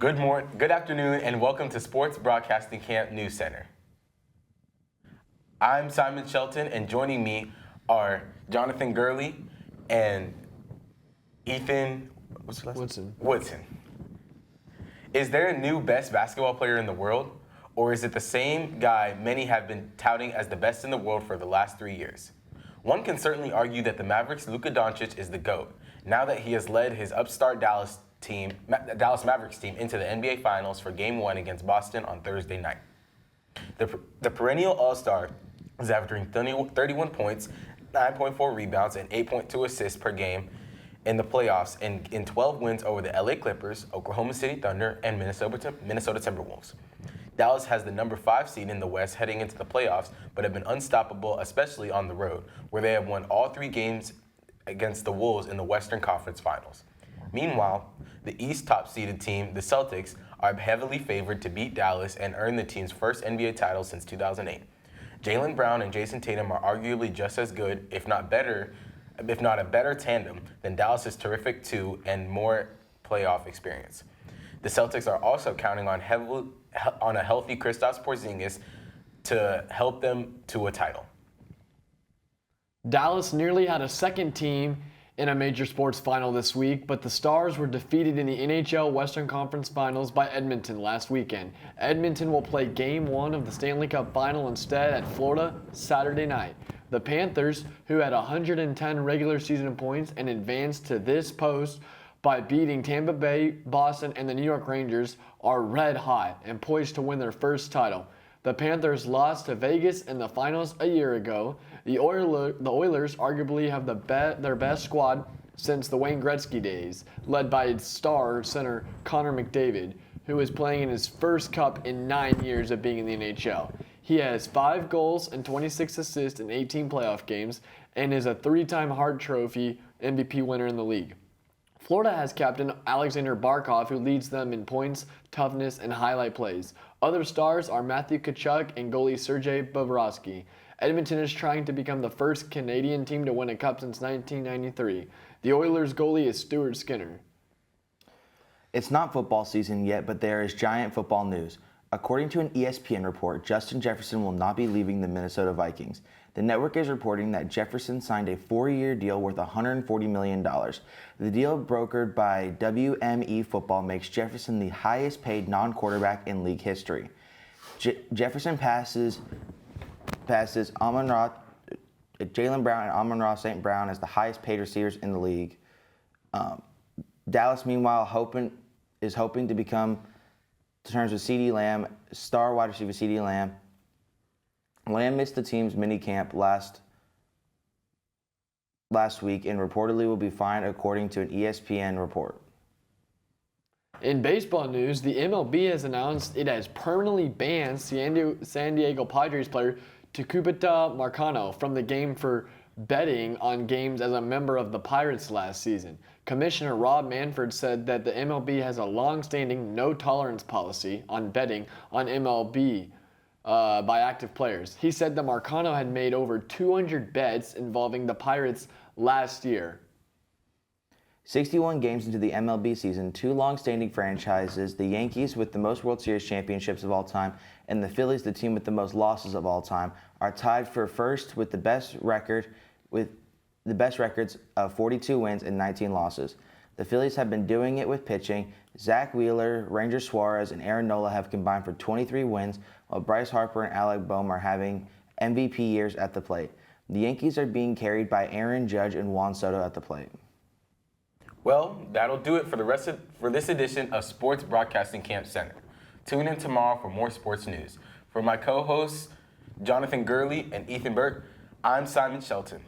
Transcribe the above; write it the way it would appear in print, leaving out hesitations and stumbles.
Good afternoon, and welcome to Sports Broadcasting Camp News Center. I'm Simon Shelton, and joining me are Jonathan Gurley and Ethan Woodson. Is there a new best basketball player in the world, or is it the same guy many have been touting as the best in the world for the last 3 years? One can certainly argue that the Mavericks' Luka Doncic is the GOAT, now that he has led his upstart Dallas Mavericks team into the NBA Finals for Game 1 against Boston on Thursday night. The perennial All-Star is averaging 31 points, 9.4 rebounds, and 8.2 assists per game in the playoffs in 12 wins over the LA Clippers, Oklahoma City Thunder, and Minnesota Timberwolves. Dallas has the number 5 seed in the West heading into the playoffs, but have been unstoppable, especially on the road, where they have won all 3 games against the Wolves in the Western Conference Finals. Meanwhile, the East top-seeded team, the Celtics, are heavily favored to beat Dallas and earn the team's first NBA title since 2008. Jaylen Brown and Jason Tatum are arguably just as good, if not a better tandem than Dallas's terrific 2 and more playoff experience. The Celtics are also counting on a healthy Kristaps Porzingis to help them to a title. Dallas nearly had a second team in a major sports final this week, but the Stars were defeated in the NHL Western Conference Finals by Edmonton last weekend. Edmonton will play Game 1 of the Stanley Cup Final instead at Florida Saturday night. The Panthers, who had 110 regular season points and advanced to this post by beating Tampa Bay, Boston, and the New York Rangers, are red hot and poised to win their first title. The Panthers lost to Vegas in the finals a year ago. The Oilers arguably have their best squad since the Wayne Gretzky days, led by its star center Connor McDavid, who is playing in his first cup in 9 years of being in the NHL. He has 5 goals and 26 assists in 18 playoff games and is a 3-time Hart Trophy MVP winner in the league. Florida has captain Alexander Barkov, who leads them in points, toughness, and highlight plays. Other stars are Matthew Tkachuk and goalie Sergei Bobrovsky. Edmonton is trying to become the first Canadian team to win a cup since 1993. The Oilers' goalie is Stuart Skinner. It's not football season yet, but there is giant football news. According to an ESPN report, Justin Jefferson will not be leaving the Minnesota Vikings. The network is reporting that Jefferson signed a 4-year deal worth $140 million. The deal, brokered by WME Football, makes Jefferson the highest paid non-quarterback in league history. Jefferson passes Jaylen Brown and Amon-Ra St. Brown as the highest paid receivers in the league. Dallas, meanwhile, is hoping to become, in terms of CeeDee Lamb, star wide receiver CeeDee Lamb. Lamb missed the team's minicamp last week and reportedly will be fine, according to an ESPN report. In baseball news, the MLB has announced it has permanently banned San Diego Padres player Tucupita Marcano from the game for betting on games as a member of the Pirates last season. Commissioner Rob Manfred said that the MLB has a long-standing no-tolerance policy on betting on MLB by active players. He said that Marcano had made over 200 bets involving the Pirates last year. 61 games into the MLB season, 2 long-standing franchises, the Yankees with the most World Series championships of all time, and the Phillies, the team with the most losses of all time, are tied for first with the best records of 42 wins and 19 losses. The Phillies have been doing it with pitching. Zach Wheeler, Ranger Suarez, and Aaron Nola have combined for 23 wins, while Bryce Harper and Alec Bohm are having MVP years at the plate. The Yankees are being carried by Aaron Judge and Juan Soto at the plate. Well, that'll do it for this edition of Sports Broadcasting Camp Center. Tune in tomorrow for more sports news. For my co-hosts, Jonathan Gurley and Ethan Burke, I'm Simon Shelton.